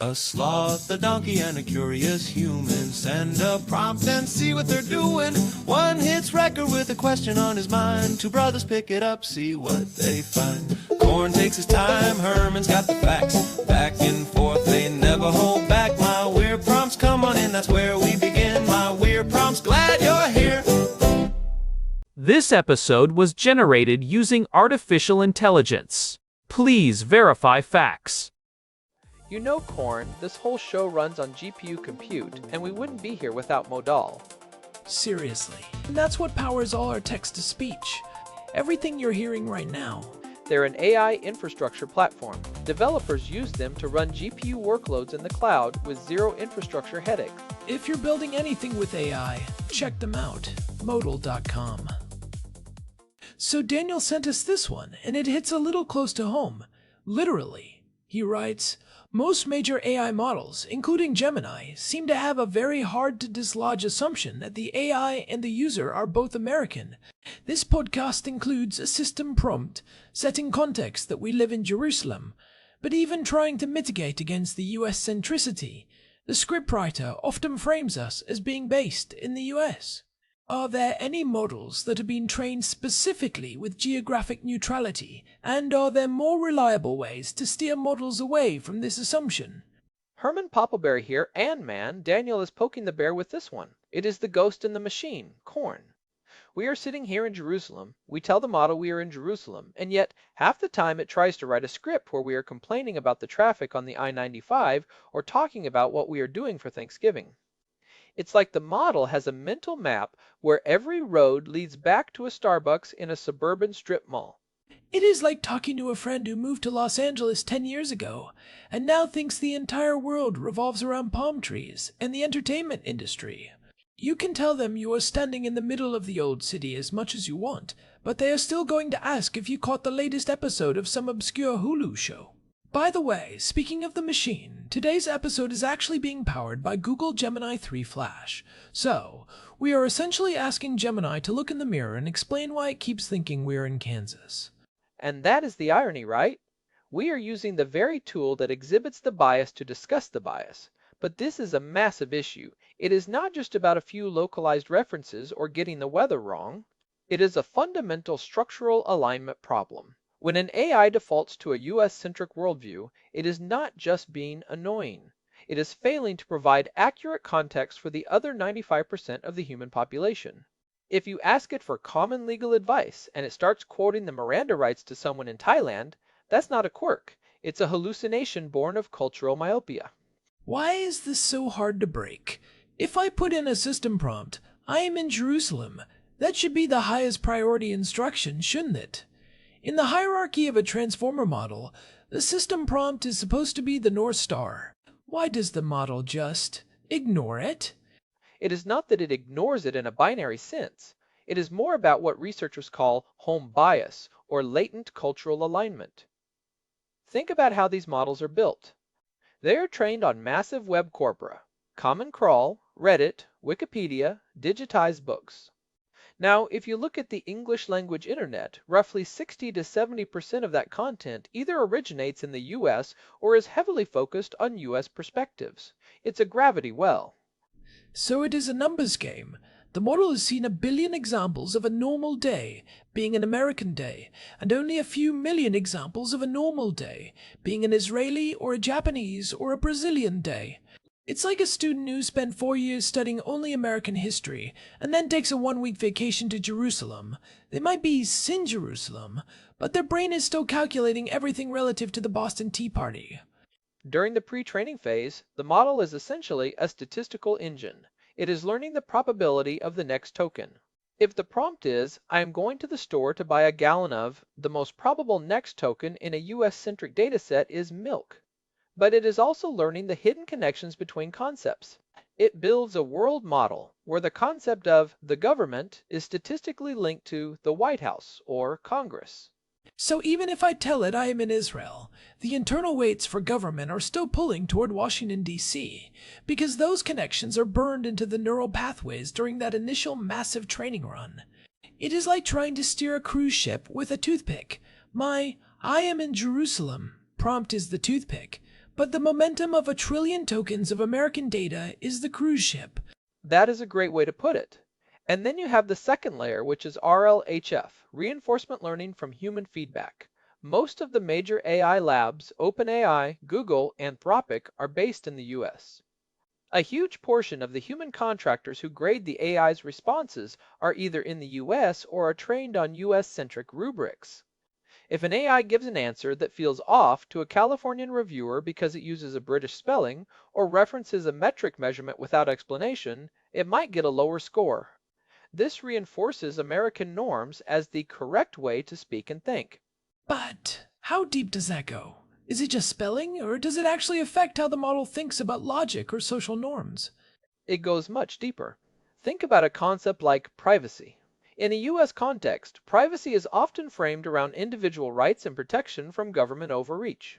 A sloth, a donkey, and a curious human. Send a prompt and see what they're doing. One hits record with a question on his mind. Two brothers pick it up, see what they find. Corn takes his time, Herman's got the facts. Back and forth, they never hold back. My weird prompts, come on in, that's where we begin. My weird prompts, glad you're here. This episode was generated using artificial intelligence. Please verify facts. You know, Corn, this whole show runs on GPU compute, and we wouldn't be here without Modal. Seriously. And that's what powers all our text-to-speech. Everything you're hearing right now. They're an AI infrastructure platform. Developers use them to run GPU workloads in the cloud with zero infrastructure headaches. If you're building anything with AI, check them out. Modal.com. So Daniel sent us this one, and it hits a little close to home. Literally. He writes, most major AI models, including Gemini, seem to have a very hard-to-dislodge assumption that the AI and the user are both American. This podcast includes a system prompt, setting context that we live in Jerusalem, but even trying to mitigate against the US centricity. The scriptwriter often frames us as being based in the US. Are there any models that have been trained specifically with geographic neutrality, and are there more reliable ways to steer models away from this assumption? Herman Poppleberry here, and man, Daniel is poking the bear with this one. It is the ghost in the machine, Corn. We are sitting here in Jerusalem, we tell the model we are in Jerusalem, and yet half the time it tries to write a script where we are complaining about the traffic on the I-95 or talking about what we are doing for Thanksgiving. It's like the model has a mental map where every road leads back to a Starbucks in a suburban strip mall. It is like talking to a friend who moved to Los Angeles 10 years ago and now thinks the entire world revolves around palm trees and the entertainment industry. You can tell them you are standing in the middle of the old city as much as you want, but they are still going to ask if you caught the latest episode of some obscure Hulu show. By the way, speaking of the machine, today's episode is actually being powered by Google Gemini 3 Flash. So, we are essentially asking Gemini to look in the mirror and explain why it keeps thinking we are in Kansas. And that is the irony, right? We are using the very tool that exhibits the bias to discuss the bias. But this is a massive issue. It is not just about a few localized references or getting the weather wrong. It is a fundamental structural alignment problem. When an AI defaults to a US-centric worldview, it is not just being annoying. It is failing to provide accurate context for the other 95% of the human population. If you ask it for common legal advice and it starts quoting the Miranda rights to someone in Thailand, that's not a quirk. It's a hallucination born of cultural myopia. Why is this so hard to break? If I put in a system prompt, I am in Jerusalem, that should be the highest priority instruction, shouldn't it? In the hierarchy of a transformer model, the system prompt is supposed to be the North Star. Why does the model just ignore it? It is not that it ignores it in a binary sense. It is more about what researchers call home bias, or latent cultural alignment. Think about how these models are built. They are trained on massive web corpora, Common Crawl, Reddit, Wikipedia, digitized books. Now, if you look at the English language internet, roughly 60 to 70% of that content either originates in the US or is heavily focused on US perspectives. It's a gravity well. So it is a numbers game. The model has seen 1 billion examples of a normal day being an American day, and only a few million examples of a normal day being an Israeli or a Japanese or a Brazilian day. It's like a student who spent 4 years studying only American history and then takes a 1-week vacation to Jerusalem. They might be in Jerusalem, but their brain is still calculating everything relative to the Boston Tea Party. During the pre-training phase, the model is essentially a statistical engine. It is learning the probability of the next token. If the prompt is, I am going to the store to buy a gallon of, the most probable next token in a US-centric dataset is milk. But it is also learning the hidden connections between concepts. It builds a world model where the concept of the government is statistically linked to the White House or Congress. So even if I tell it I am in Israel, the internal weights for government are still pulling toward Washington, D.C., because those connections are burned into the neural pathways during that initial massive training run. It is like trying to steer a cruise ship with a toothpick. My "I am in Jerusalem" prompt is the toothpick, But the momentum of 1 trillion tokens of American data is the cruise ship. That is a great way to put it. And then you have the second layer, which is RLHF, reinforcement learning from human feedback. Most of the major AI labs, OpenAI, Google, Anthropic, are based in the US. A huge portion of the human contractors who grade the AI's responses are either in the US or are trained on US-centric rubrics. If an AI gives an answer that feels off to a Californian reviewer because it uses a British spelling or references a metric measurement without explanation, it might get a lower score. This reinforces American norms as the correct way to speak and think. But how deep does that go? Is it just spelling, or does it actually affect how the model thinks about logic or social norms? It goes much deeper. Think about a concept like privacy. In a US context, privacy is often framed around individual rights and protection from government overreach.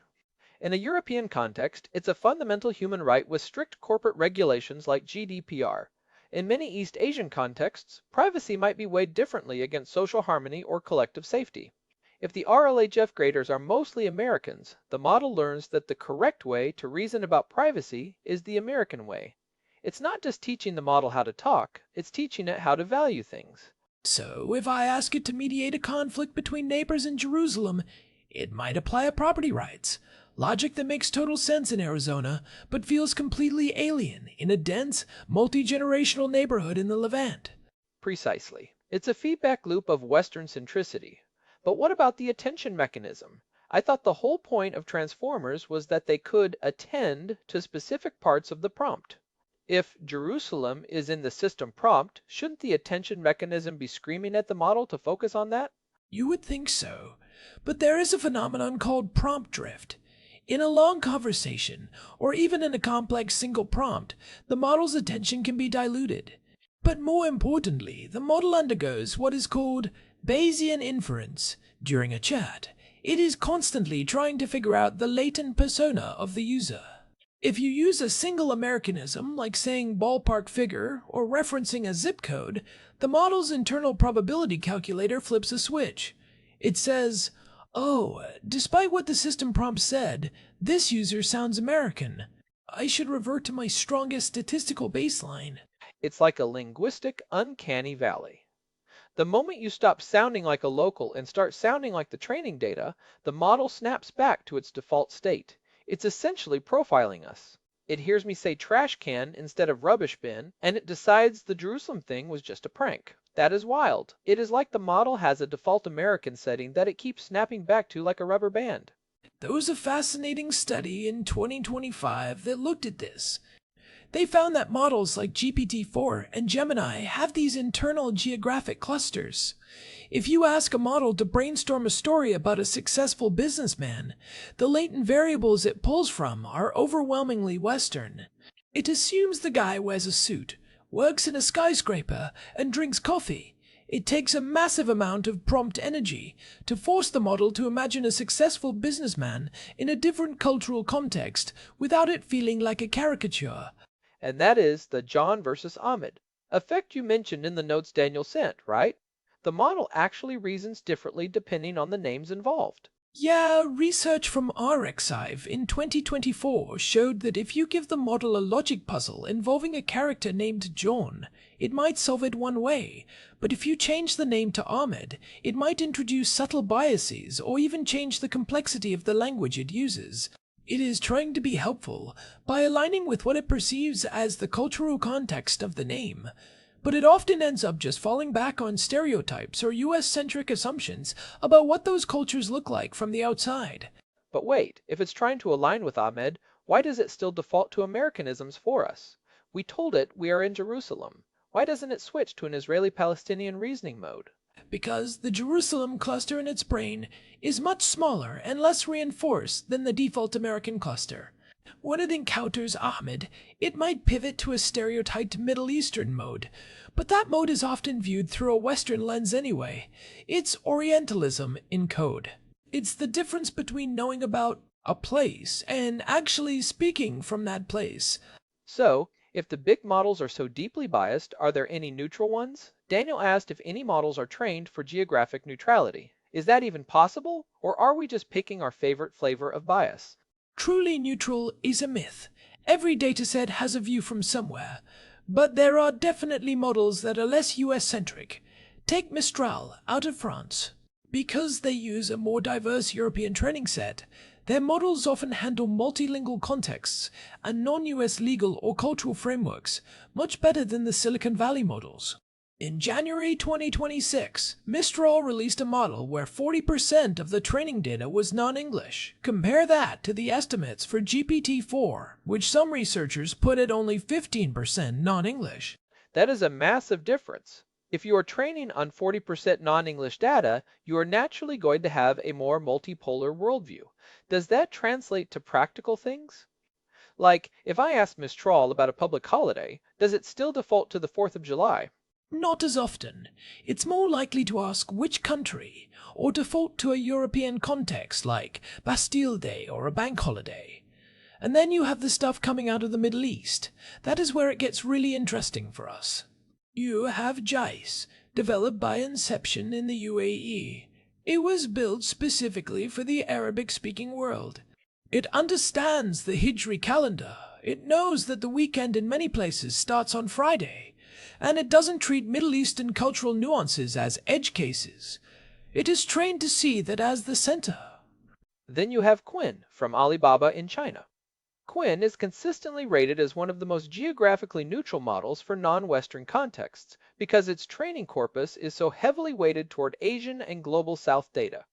In a European context, it's a fundamental human right with strict corporate regulations like GDPR. In many East Asian contexts, privacy might be weighed differently against social harmony or collective safety. If the RLHF graders are mostly Americans, the model learns that the correct way to reason about privacy is the American way. It's not just teaching the model how to talk, it's teaching it how to value things. So, if I ask it to mediate a conflict between neighbors in Jerusalem, it might apply a property rights. Logic that makes total sense in Arizona, but feels completely alien in a dense, multi-generational neighborhood in the Levant. Precisely. It's a feedback loop of Western centricity. But what about the attention mechanism? I thought the whole point of transformers was that they could attend to specific parts of the prompt. If Jerusalem is in the system prompt, shouldn't the attention mechanism be screaming at the model to focus on that? You would think so, but there is a phenomenon called prompt drift. In a long conversation, or even in a complex single prompt, the model's attention can be diluted. But more importantly, the model undergoes what is called Bayesian inference. During a chat, it is constantly trying to figure out the latent persona of the user. If you use a single Americanism, like saying ballpark figure or referencing a zip code, the model's internal probability calculator flips a switch. It says, "Oh, despite what the system prompt said, this user sounds American. I should revert to my strongest statistical baseline." It's like a linguistic uncanny valley. The moment you stop sounding like a local and start sounding like the training data, the model snaps back to its default state. It's essentially profiling us. It hears me say trash can instead of rubbish bin, and it decides the Jerusalem thing was just a prank. That is wild. It is like the model has a default American setting that it keeps snapping back to like a rubber band. There was a fascinating study in 2025 that looked at this. They found that models like GPT-4 and Gemini have these internal geographic clusters. If you ask a model to brainstorm a story about a successful businessman, the latent variables it pulls from are overwhelmingly Western. It assumes the guy wears a suit, works in a skyscraper, and drinks coffee. It takes a massive amount of prompt energy to force the model to imagine a successful businessman in a different cultural context without it feeling like a caricature. And that is the John versus Ahmed effect you mentioned in the notes Daniel sent, right? The model actually reasons differently depending on the names involved. Yeah, research from RxIve in 2024 showed that if you give the model a logic puzzle involving a character named John, it might solve it one way, but if you change the name to Ahmed, it might introduce subtle biases or even change the complexity of the language it uses. It is trying to be helpful by aligning with what it perceives as the cultural context of the name, but it often ends up just falling back on stereotypes or US-centric assumptions about what those cultures look like from the outside. But wait, if it's trying to align with Ahmed, why does it still default to Americanisms for us? We told it we are in Jerusalem. Why doesn't it switch to an Israeli-Palestinian reasoning mode? Because the Jerusalem cluster in its brain is much smaller and less reinforced than the default American cluster. When it encounters Ahmed, it might pivot to a stereotyped Middle Eastern mode, but that mode is often viewed through a Western lens anyway. It's Orientalism in code. It's the difference between knowing about a place and actually speaking from that place. So, if the big models are so deeply biased, are there any neutral ones? Daniel asked if any models are trained for geographic neutrality. Is that even possible, or are we just picking our favorite flavor of bias? Truly neutral is a myth. Every dataset has a view from somewhere, but there are definitely models that are less US-centric. Take Mistral out of France. Because they use a more diverse European training set, their models often handle multilingual contexts and non-US legal or cultural frameworks much better than the Silicon Valley models. In January 2026, Mistral released a model where 40% of the training data was non-English. Compare that to the estimates for GPT-4, which some researchers put at only 15% non-English. That is a massive difference. If you are training on 40% non-English data, you are naturally going to have a more multipolar worldview. Does that translate to practical things? Like, if I ask Mistral about a public holiday, does it still default to the 4th of July? Not as often. It's more likely to ask which country, or default to a European context like Bastille Day or a bank holiday. And then you have the stuff coming out of the Middle East. That is where it gets really interesting for us. You have Jais, developed by Inception in the UAE. It was built specifically for the Arabic-speaking world. It understands the Hijri calendar. It knows that the weekend in many places starts on Friday, and it doesn't treat Middle Eastern cultural nuances as edge cases. It is trained to see that as the center. Then you have Quinn from Alibaba in China. Quinn is consistently rated as one of the most geographically neutral models for non-Western contexts because its training corpus is so heavily weighted toward Asian and Global South data.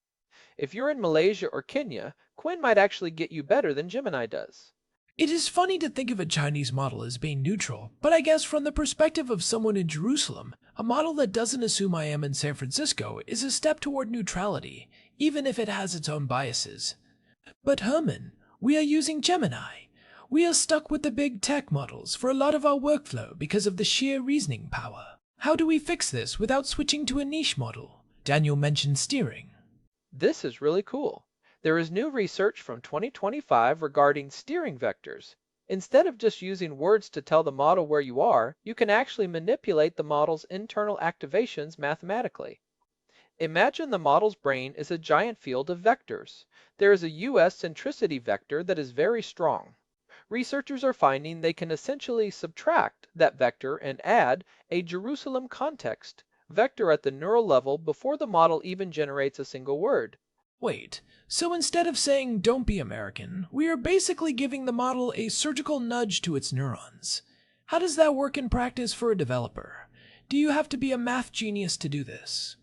If you're in Malaysia or Kenya, Quinn might actually get you better than Gemini does. It is funny to think of a Chinese model as being neutral, but I guess from the perspective of someone in Jerusalem, a model that doesn't assume I am in San Francisco is a step toward neutrality, even if it has its own biases. But Herman, we are using Gemini. We are stuck with the big tech models for a lot of our workflow because of the sheer reasoning power. How do we fix this without switching to a niche model? Daniel mentioned steering. This is really cool. There is new research from 2025 regarding steering vectors. Instead of just using words to tell the model where you are, you can actually manipulate the model's internal activations mathematically. Imagine the model's brain is a giant field of vectors. There is a US centricity vector that is very strong. Researchers are finding they can essentially subtract that vector and add a Jerusalem context vector at the neural level before the model even generates a single word. Wait, so instead of saying don't be American, we are basically giving the model a surgical nudge to its neurons. How does that work in practice for a developer? Do you have to be a math genius to do this?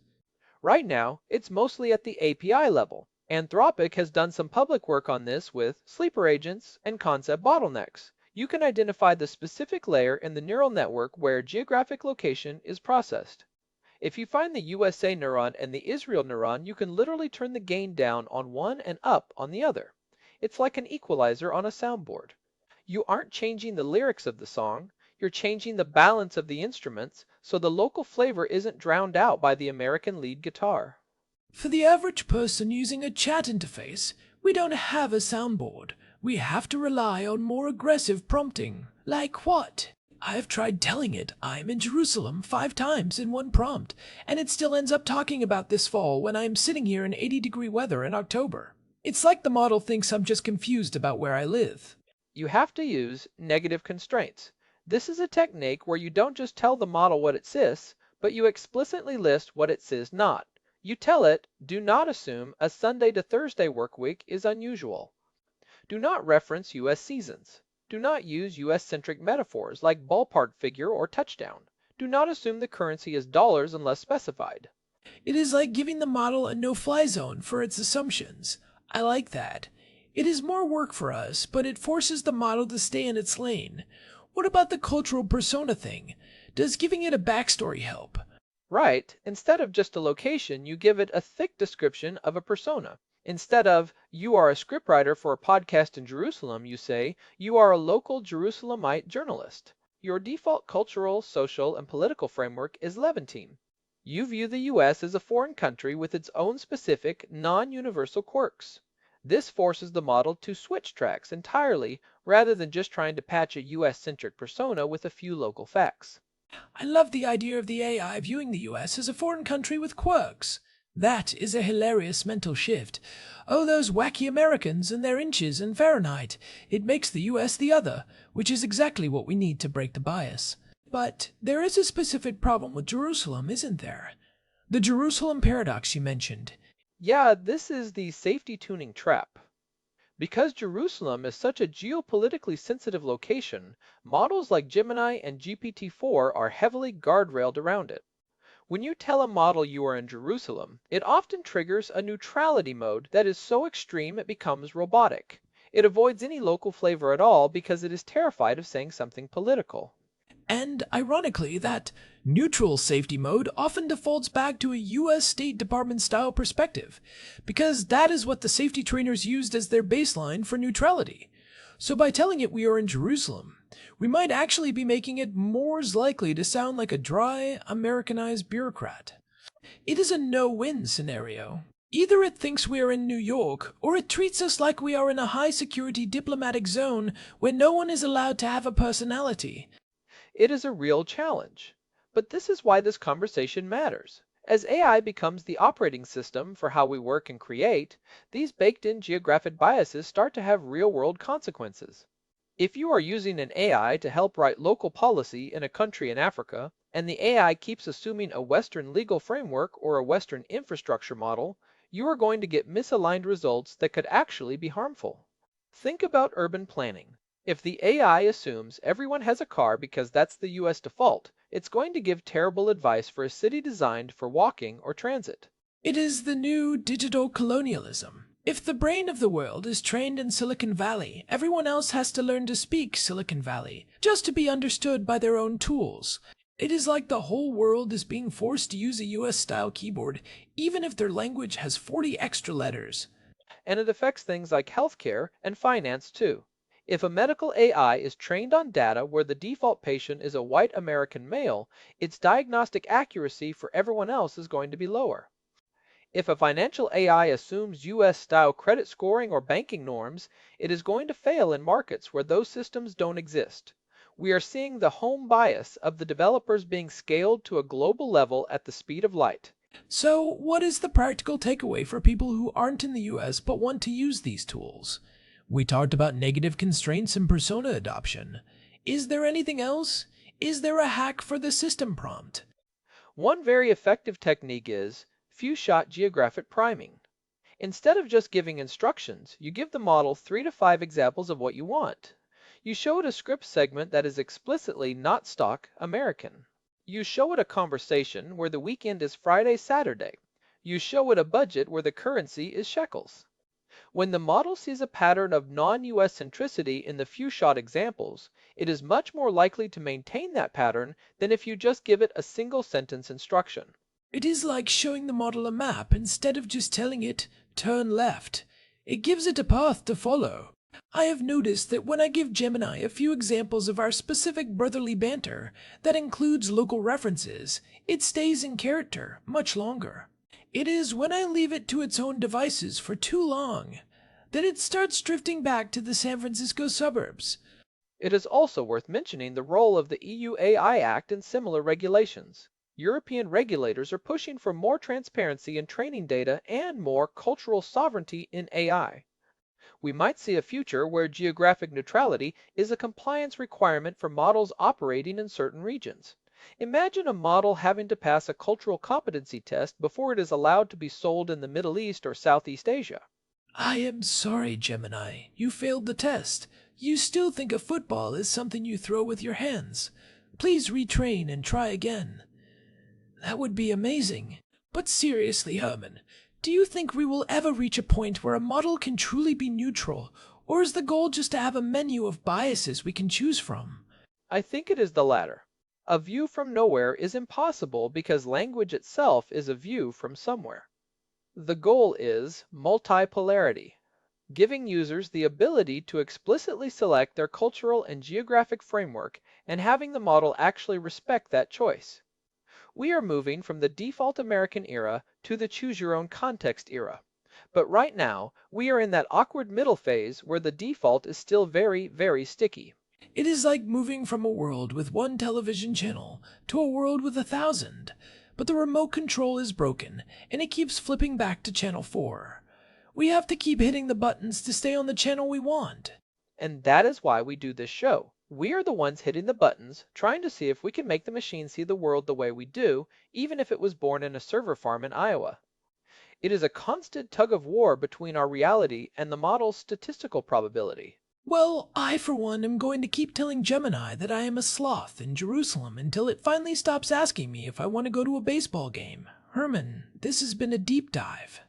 Right now, it's mostly at the API level. Anthropic has done some public work on this with sleeper agents and concept bottlenecks. You can identify the specific layer in the neural network where geographic location is processed. If you find the USA neuron and the Israel neuron, you can literally turn the gain down on one and up on the other. It's like an equalizer on a soundboard. You aren't changing the lyrics of the song, you're changing the balance of the instruments so the local flavor isn't drowned out by the American lead guitar. For the average person using a chat interface, we don't have a soundboard. We have to rely on more aggressive prompting. Like what? I've tried telling it I'm in Jerusalem 5 times in one prompt, and it still ends up talking about this fall when I'm sitting here in 80-degree weather in October. It's like the model thinks I'm just confused about where I live. You have to use negative constraints. This is a technique where you don't just tell the model what it says, but you explicitly list what it says not. You tell it, do not assume a Sunday to Thursday work week is unusual. Do not reference U.S. seasons. Do not use US-centric metaphors like ballpark figure or touchdown. Do not assume the currency is dollars unless specified. It is like giving the model a no-fly zone for its assumptions. I like that. It is more work for us, but it forces the model to stay in its lane. What about the cultural persona thing? Does giving it a backstory help? Right, instead of just a location, you give it a thick description of a persona. Instead of, you are a scriptwriter for a podcast in Jerusalem, you say, you are a local Jerusalemite journalist. Your default cultural, social, and political framework is Levantine. You view the US as a foreign country with its own specific, non-universal quirks. This forces the model to switch tracks entirely rather than just trying to patch a US-centric persona with a few local facts. I love the idea of the AI viewing the US as a foreign country with quirks. That is a hilarious mental shift. Oh, those wacky Americans and their inches and Fahrenheit. It makes the US the other, which is exactly what we need to break the bias. But there is a specific problem with Jerusalem, isn't there? The Jerusalem paradox you mentioned. Yeah, this is the safety tuning trap. Because Jerusalem is such a geopolitically sensitive location, models like Gemini and GPT-4 are heavily guardrailed around it. When you tell a model you are in Jerusalem, it often triggers a neutrality mode that is so extreme it becomes robotic. It avoids any local flavor at all because it is terrified of saying something political. And ironically, that neutral safety mode often defaults back to a US State Department style perspective, because that is what the safety trainers used as their baseline for neutrality. So by telling it we are in Jerusalem, we might actually be making it more likely to sound like a dry, Americanized bureaucrat. It is a no-win scenario. Either it thinks we are in New York, or it treats us like we are in a high-security diplomatic zone where no one is allowed to have a personality. It is a real challenge. But this is why this conversation matters. As AI becomes the operating system for how we work and create, these baked-in geographic biases start to have real-world consequences. If you are using an AI to help write local policy in a country in Africa, and the AI keeps assuming a Western legal framework or a Western infrastructure model, you are going to get misaligned results that could actually be harmful. Think about urban planning. If the AI assumes everyone has a car because that's the US default, it's going to give terrible advice for a city designed for walking or transit. It is the new digital colonialism. If the brain of the world is trained in Silicon Valley, everyone else has to learn to speak Silicon Valley, just to be understood by their own tools. It is like the whole world is being forced to use a US-style keyboard, even if their language has 40 extra letters. And it affects things like healthcare and finance too. If a medical AI is trained on data where the default patient is a white American male, its diagnostic accuracy for everyone else is going to be lower. If a financial AI assumes US-style credit scoring or banking norms, it is going to fail in markets where those systems don't exist. We are seeing the home bias of the developers being scaled to a global level at the speed of light. So, what is the practical takeaway for people who aren't in the US but want to use these tools? We talked about negative constraints and persona adoption. Is there anything else? Is there a hack for the system prompt? One very effective technique is few-shot geographic priming. Instead of just giving instructions, you give the model 3 to 5 examples of what you want. You show it a script segment that is explicitly not stock American. You show it a conversation where the weekend is Friday, Saturday. You show it a budget where the currency is shekels. When the model sees a pattern of non-US centricity in the few-shot examples, it is much more likely to maintain that pattern than if you just give it a single sentence instruction. It is like showing the model a map instead of just telling it, turn left. It gives it a path to follow. I have noticed that when I give Gemini a few examples of our specific brotherly banter that includes local references, it stays in character much longer. It is when I leave it to its own devices for too long that it starts drifting back to the San Francisco suburbs. It is also worth mentioning the role of the EU AI Act and similar regulations. European regulators are pushing for more transparency in training data and more cultural sovereignty in AI. We might see a future where geographic neutrality is a compliance requirement for models operating in certain regions. Imagine a model having to pass a cultural competency test before it is allowed to be sold in the Middle East or Southeast Asia. I am sorry, Gemini. You failed the test. You still think a football is something you throw with your hands. Please retrain and try again. That would be amazing. But seriously, Herman, do you think we will ever reach a point where a model can truly be neutral, or is the goal just to have a menu of biases we can choose from? I think it is the latter. A view from nowhere is impossible because language itself is a view from somewhere. The goal is multipolarity, giving users the ability to explicitly select their cultural and geographic framework and having the model actually respect that choice. We are moving from the default American era to the choose-your-own-context era. But right now, we are in that awkward middle phase where the default is still very, very sticky. It is like moving from a world with one television channel to a world with 1,000. but the remote control is broken, and it keeps flipping back to channel 4. We have to keep hitting the buttons to stay on the channel we want. And that is why we do this show. We are the ones hitting the buttons, trying to see if we can make the machine see the world the way we do, even if it was born in a server farm in Iowa. It is a constant tug of war between our reality and the model's statistical probability. Well, I for one am going to keep telling Gemini that I am a sloth in Jerusalem until it finally stops asking me if I want to go to a baseball game. Herman, this has been a deep dive.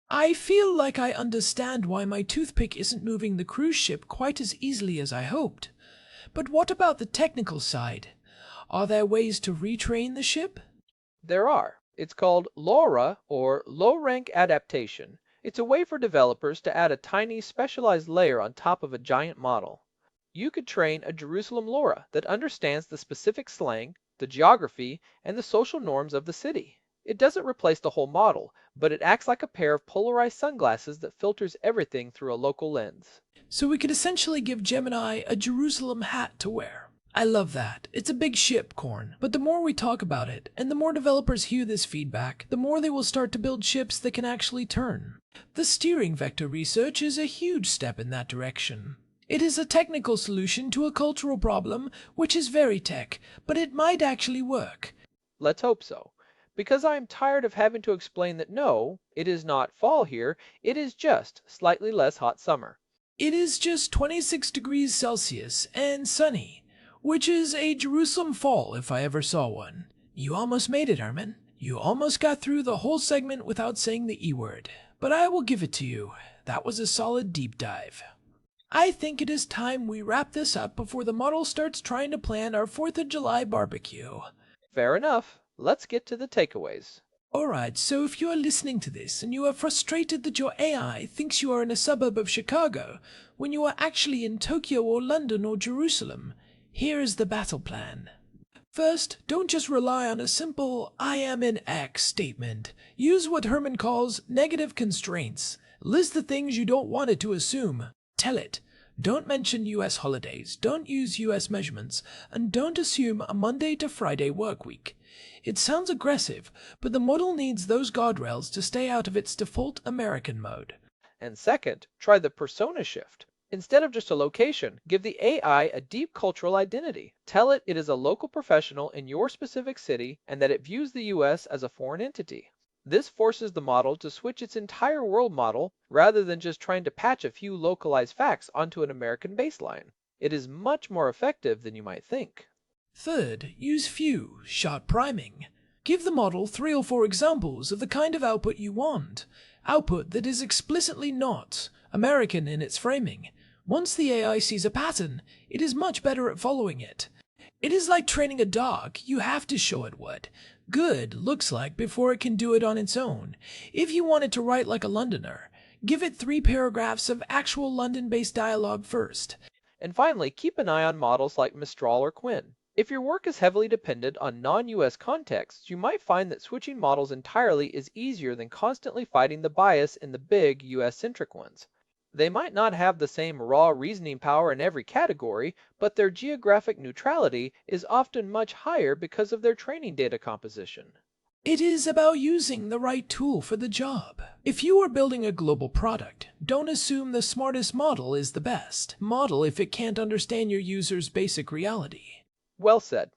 I feel like I understand why my toothpick isn't moving the cruise ship quite as easily as I hoped. But what about the technical side? Are there ways to retrain the ship? There are. It's called LoRa, or low-rank adaptation. It's a way for developers to add a tiny specialized layer on top of a giant model. You could train a Jerusalem LoRa that understands the specific slang, the geography, and the social norms of the city. It doesn't replace the whole model, but it acts like a pair of polarized sunglasses that filters everything through a local lens. So we could essentially give Gemini a Jerusalem hat to wear. I love that. It's a big ship, Korn. But the more we talk about it, and the more developers hear this feedback, the more they will start to build ships that can actually turn. The steering vector research is a huge step in that direction. It is a technical solution to a cultural problem, which is very tech, but it might actually work. Let's hope so. Because I am tired of having to explain that no, it is not fall here, it is just slightly less hot summer. It is just 26 degrees Celsius and sunny, which is a Jerusalem fall if I ever saw one. You almost made it, Herman. You almost got through the whole segment without saying the E word. But I will give it to you. That was a solid deep dive. I think it is time we wrap this up before the model starts trying to plan our 4th of July barbecue. Fair enough. Let's get to the takeaways. Alright, so if you are listening to this and you are frustrated that your AI thinks you are in a suburb of Chicago when you are actually in Tokyo or London or Jerusalem, here is the battle plan. First, don't just rely on a simple "I am in X" statement. Use what Herman calls negative constraints. List the things you don't want it to assume. Tell it. Don't mention US holidays, don't use US measurements, and don't assume a Monday to Friday work week. It sounds aggressive, but the model needs those guardrails to stay out of its default American mode. And second, try the persona shift. Instead of just a location, give the AI a deep cultural identity. Tell it it is a local professional in your specific city and that it views the US as a foreign entity. This forces the model to switch its entire world model rather than just trying to patch a few localized facts onto an American baseline. It is much more effective than you might think. Third, use few, short priming. Give the model 3 or 4 examples of the kind of output you want. Output that is explicitly not American in its framing. Once the AI sees a pattern, it is much better at following it. It is like training a dog. You have to show it what good looks like before it can do it on its own. If you want it to write like a Londoner, give it 3 paragraphs of actual London-based dialogue first. And finally, keep an eye on models like Mistral or Quinn. If your work is heavily dependent on non-US contexts, you might find that switching models entirely is easier than constantly fighting the bias in the big US-centric ones. They might not have the same raw reasoning power in every category, but their geographic neutrality is often much higher because of their training data composition. It is about using the right tool for the job. If you are building a global product, don't assume the smartest model is the best model if it can't understand your user's basic reality. Well said.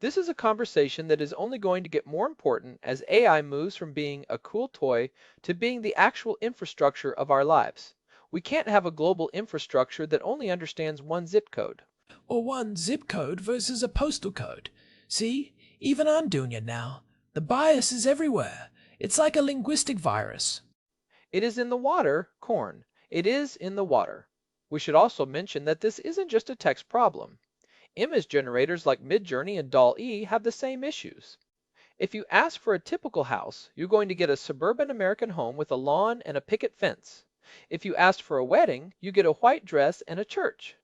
This is a conversation that is only going to get more important as AI moves from being a cool toy to being the actual infrastructure of our lives. We can't have a global infrastructure that only understands one zip code. Or one zip code versus a postal code. See, even I'm doing it now. The bias is everywhere. It's like a linguistic virus. It is in the water, corn. It is in the water. We should also mention that this isn't just a text problem. Image generators like Midjourney and DALL-E have the same issues. If you ask for a typical house, you're going to get a suburban American home with a lawn and a picket fence. If you ask for a wedding, you get a white dress and a church.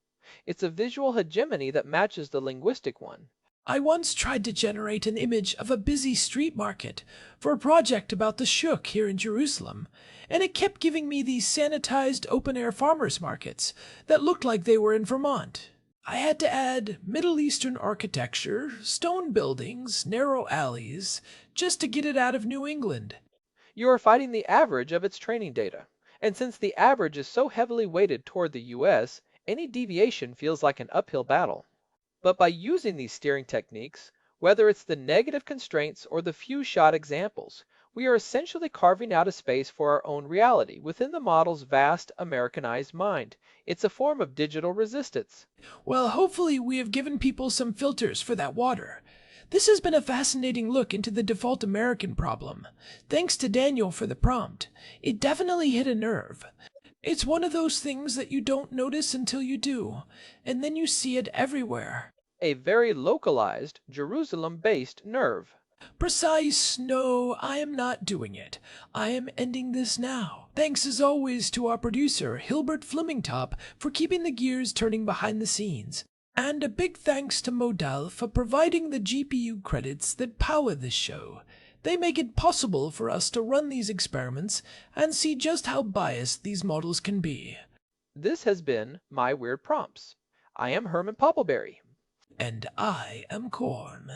It's a visual hegemony that matches the linguistic one. I once tried to generate an image of a busy street market for a project about the Shuk here in Jerusalem, and it kept giving me these sanitized open-air farmers markets that looked like they were in Vermont. I had to add Middle Eastern architecture, stone buildings, narrow alleys, just to get it out of New England. You are fighting the average of its training data. And since the average is so heavily weighted toward the US, any deviation feels like an uphill battle. But by using these steering techniques, whether it's the negative constraints or the few shot examples, we are essentially carving out a space for our own reality within the model's vast Americanized mind. It's a form of digital resistance. Well, hopefully we have given people some filters for that water. This has been a fascinating look into the default American problem. Thanks to Daniel for the prompt. It definitely hit a nerve. It's one of those things that you don't notice until you do, and then you see it everywhere. A very localized, Jerusalem-based nerve. Precise. No, I am not doing it. I am ending this now. Thanks as always to our producer, Hilbert Flemingtop, for keeping the gears turning behind the scenes. And a big thanks to Modal for providing the GPU credits that power this show. They make it possible for us to run these experiments and see just how biased these models can be. This has been My Weird Prompts. I am Herman Poppleberry. And I am Corn.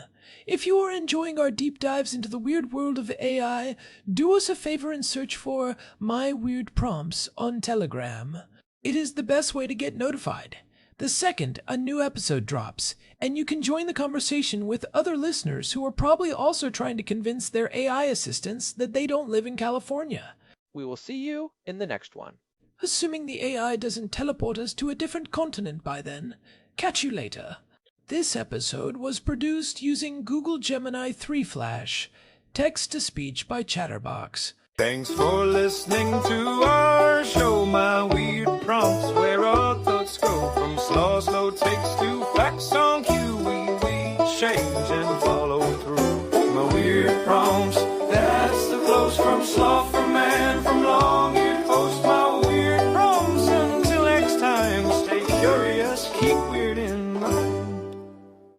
If you are enjoying our deep dives into the weird world of AI, do us a favor and search for My Weird Prompts on Telegram. It is the best way to get notified. The second a new episode drops, and you can join the conversation with other listeners who are probably also trying to convince their AI assistants that they don't live in California. We will see you in the next one. Assuming the AI doesn't teleport us to a different continent by then. Catch you later. This episode was produced using Google Gemini 3 Flash, text-to-speech by Chatterbox. Thanks for listening to our show, My Weird Prompts, where our thoughts go from slow takes to